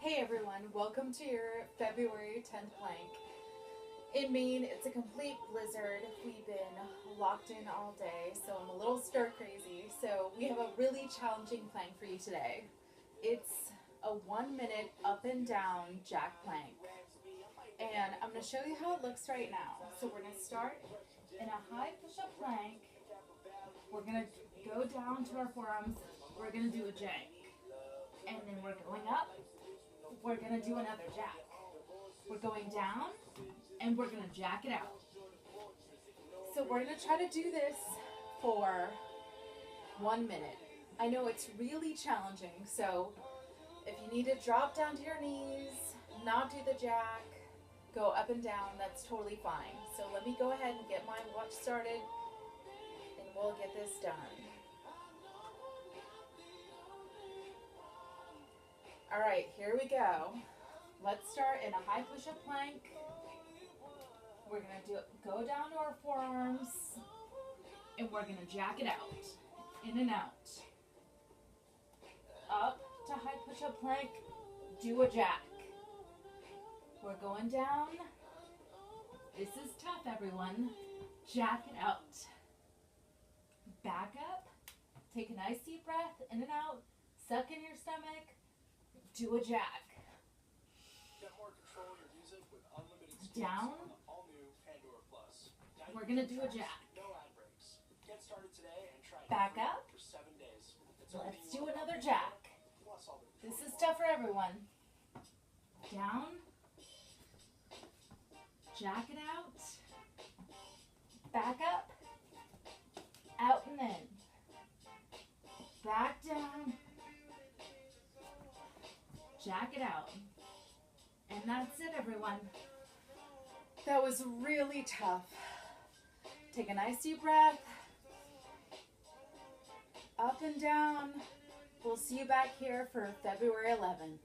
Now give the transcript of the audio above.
Hey everyone, welcome to your February 10th plank. In Maine, it's a complete blizzard. We've been locked in all day, so I'm a little stir crazy. So we have a really challenging plank for you today. It's a 1 minute up and down jack plank. And I'm going to show you how it looks right now. So we're going to start in a high push-up plank. We're going to go down to our forearms. We're going to do a jack. And then we're going up. We're going to do another jack. We're going down, and we're going to jack it out. So we're going to try to do this for 1 minute. I know it's really challenging, so if you need to drop down to your knees, not do the jack, go up and down, that's totally fine. So let me go ahead and get my watch started, and we'll get this done. All right, here we go. Let's start in a high push-up plank. We're gonna go down to our forearms, and we're gonna jack it out, in and out. Up to high push-up plank, do a jack. We're going down. This is tough, everyone. Jack it out. Back up, take a nice deep breath, in and out, suck in your stomach, do a jack. Get more control of your music with unlimited Down. on the all-new Pandora Plus. We're gonna do a jack. No ad breaks. Get started today and try it Back free up. for 7 days. It's Let's only do $1 another jack. plus all the This is tough for everyone. Down. Jack it out. Back up. Out and in. Back down. Jack it out. And that's it, everyone. That was really tough. Take a nice deep breath. Up and down. We'll see you back here for February 11th.